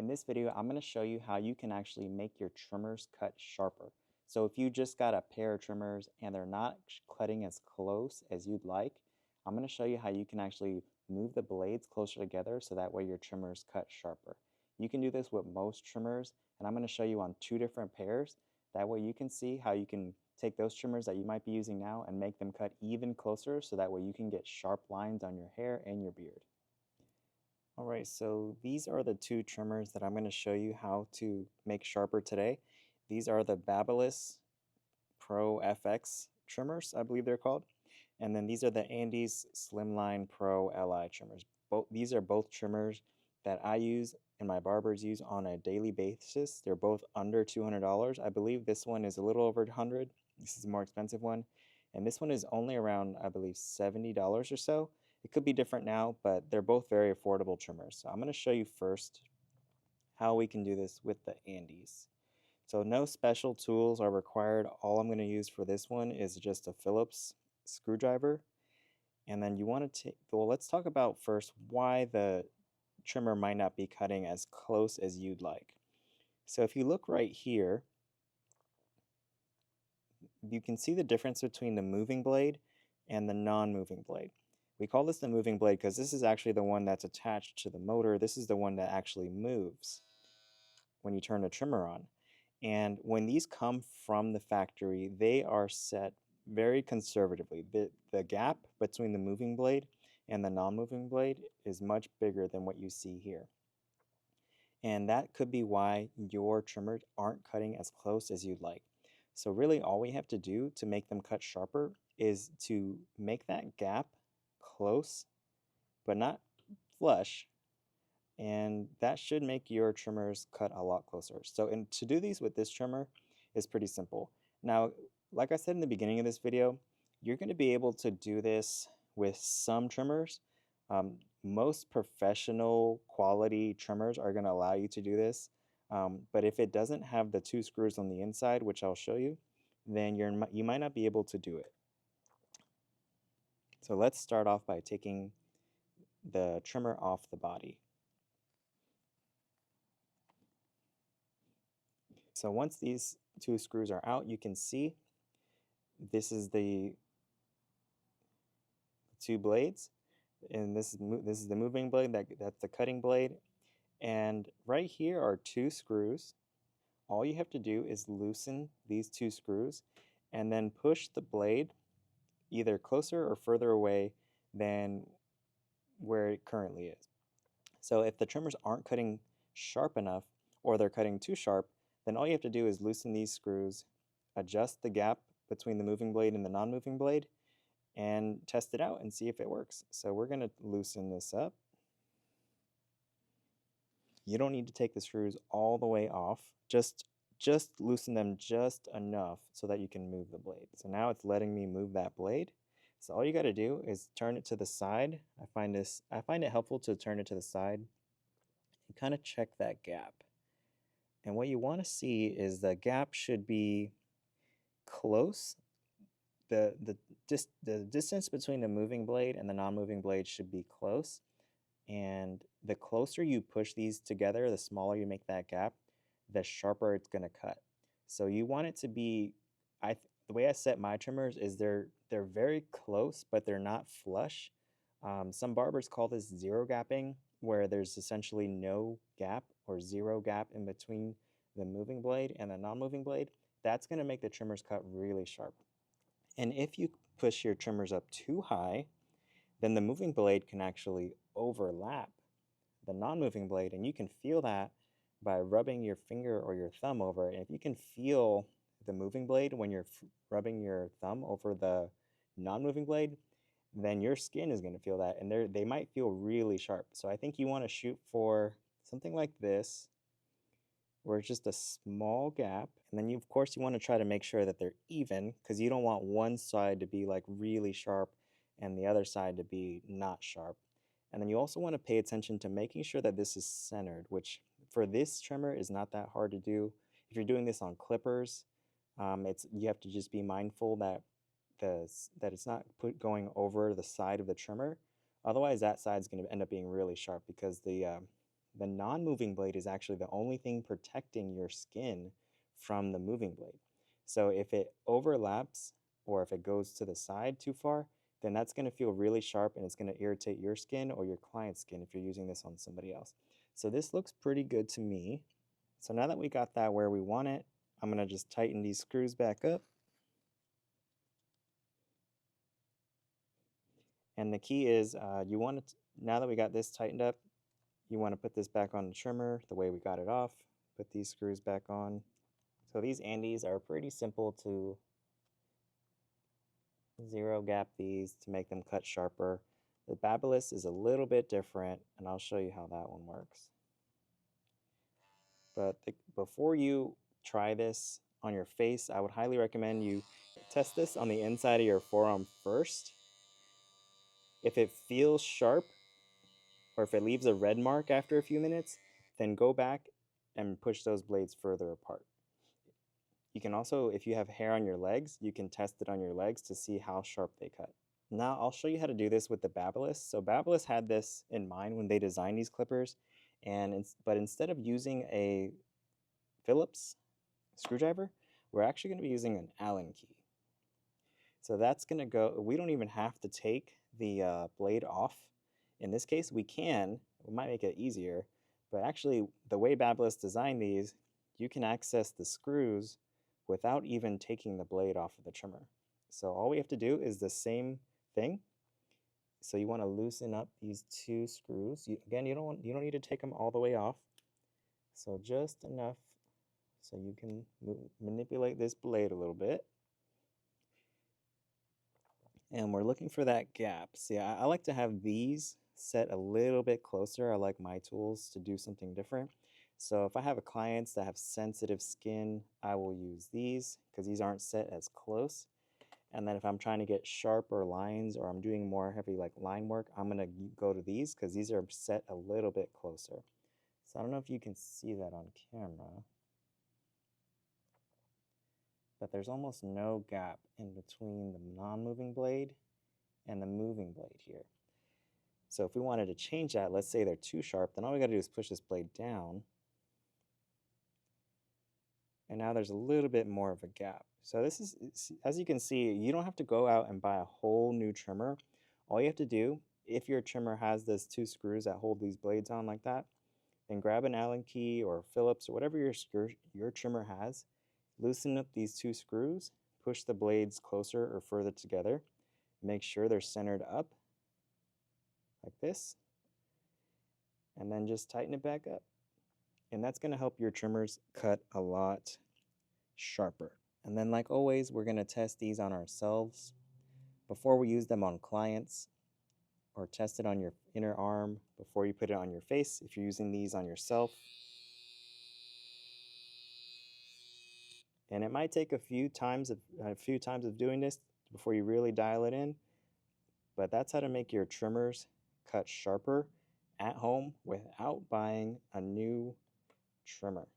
In this video, I'm going to show you how you can actually make your trimmers cut sharper. So if you just got a pair of trimmers and they're not cutting as close as you'd like, I'm going to show you how you can actually move the blades closer together so that way your trimmers cut sharper. You can do this with most trimmers, and I'm going to show you on 2 different pairs. That way you can see how you can take those trimmers that you might be using now and make them cut even closer so that way you can get sharp lines on your hair and your beard. Alright, so these are the 2 trimmers that I'm going to show you how to make sharper today. These are the Babyliss Fx trimmers, I believe they're called. And then these are the Andis Slimline Pro Li trimmers. These are both trimmers that I use and my barbers use on a daily basis. They're both under $200. I believe this one is a little over $100. This is a more expensive one. And this one is only around, I believe, $70 or so. It could be different now, but they're both very affordable trimmers. So I'm going to show you first how we can do this with the Andis. So no special tools are required. All I'm going to use for this one is just a Phillips screwdriver. And then you want to take, well, let's talk about first why the trimmer might not be cutting as close as you'd like. So if you look right here, you can see the difference between the moving blade and the non-moving blade. We call this the moving blade because this is actually the one that's attached to the motor. This is the one that actually moves when you turn the trimmer on. And when these come from the factory, they are set very conservatively. The gap between the moving blade and the non-moving blade is much bigger than what you see here. And that could be why your trimmers aren't cutting as close as you'd like. So really all we have to do to make them cut sharper is to make that gap close but not flush, and that should make your trimmers cut a lot closer. So to do these with this trimmer is pretty simple. Now, like I said in the beginning of this video, you're going to be able to do this with some trimmers. Most professional quality trimmers are going to allow you to do this, but if it doesn't have the 2 screws on the inside, which I'll show you, then you might not be able to do it. So let's start off by taking the trimmer off the body. So once these 2 screws are out, you can see this is the 2 blades, and this is the moving blade, that's the cutting blade. And right here are 2 screws. All you have to do is loosen these 2 screws and then push the blade either closer or further away than where it currently is. So if the trimmers aren't cutting sharp enough or they're cutting too sharp, then all you have to do is loosen these screws, adjust the gap between the moving blade and the non-moving blade, and test it out and see if it works. So we're going to loosen this up. You don't need to take the screws all the way off. Just loosen them just enough so that you can move the blade. So now it's letting me move that blade. So all you got to do is turn it to the side. I find it helpful to turn it to the side and kind of check that gap. And what you want to see is the gap should be close. The distance between the moving blade and the non-moving blade should be close. And the closer you push these together, the smaller you make that gap, the sharper it's going to cut. So you want it to be, the way I set my trimmers is they're very close, but they're not flush. Some barbers call this zero gapping, where there's essentially no gap or zero gap in between the moving blade and the non-moving blade. That's going to make the trimmers cut really sharp. And if you push your trimmers up too high, then the moving blade can actually overlap the non-moving blade, and you can feel that by rubbing your finger or your thumb over it. And if you can feel the moving blade when you're rubbing your thumb over the non-moving blade, then your skin is going to feel that, and they might feel really sharp. So I think you want to shoot for something like this, where it's just a small gap, and then of course you want to try to make sure that they're even, because you don't want one side to be like really sharp and the other side to be not sharp. And then you also want to pay attention to making sure that this is centered, which for this trimmer is not that hard to do. If you're doing this on clippers, you have to just be mindful that it's not going over the side of the trimmer. Otherwise, that side is going to end up being really sharp because the the non-moving blade is actually the only thing protecting your skin from the moving blade. So if it overlaps or if it goes to the side too far, then that's going to feel really sharp and it's going to irritate your skin or your client's skin if you're using this on somebody else. So this looks pretty good to me. So now that we got that where we want it, I'm going to just tighten these screws back up. And the key is you want to, now that we got this tightened up, you want to put this back on the trimmer the way we got it off. Put these screws back on. So these Andis are pretty simple to zero gap these to make them cut sharper. The Babyliss is a little bit different, and I'll show you how that one works. But before you try this on your face, I would highly recommend you test this on the inside of your forearm first. If it feels sharp, or if it leaves a red mark after a few minutes, then go back and push those blades further apart. You can also, if you have hair on your legs, you can test it on your legs to see how sharp they cut. Now I'll show you how to do this with the Babyliss. So Babyliss had this in mind when they designed these clippers, but instead of using a Phillips screwdriver, we're actually going to be using an Allen key. So that's going to go, we don't even have to take the blade off. In this case, we might make it easier, but actually the way Babyliss designed these, you can access the screws without even taking the blade off of the trimmer. So all we have to do is the same thing. So you want to loosen up these two screws. Again, you don't need to take them all the way off. So just enough so you can manipulate this blade a little bit. And we're looking for that gap. See, I like to have these set a little bit closer. I like my tools to do something different. So if I have clients that have sensitive skin, I will use these because these aren't set as close. And then if I'm trying to get sharper lines or I'm doing more heavy like line work, I'm going to go to these because these are set a little bit closer. So I don't know if you can see that on camera, but there's almost no gap in between the non-moving blade and the moving blade here. So if we wanted to change that, let's say they're too sharp, then all we got to do is push this blade down. And now there's a little bit more of a gap. So this is, as you can see, you don't have to go out and buy a whole new trimmer. All you have to do, if your trimmer has those two screws that hold these blades on like that, then grab an Allen key or Phillips or whatever your trimmer has, loosen up these two screws, push the blades closer or further together, make sure they're centered up like this, and then just tighten it back up. And that's going to help your trimmers cut a lot sharper. And then like always, we're going to test these on ourselves before we use them on clients, or test it on your inner arm before you put it on your face if you're using these on yourself. And it might take a few times of doing this before you really dial it in, but that's how to make your trimmers cut sharper at home without buying a new trimmer.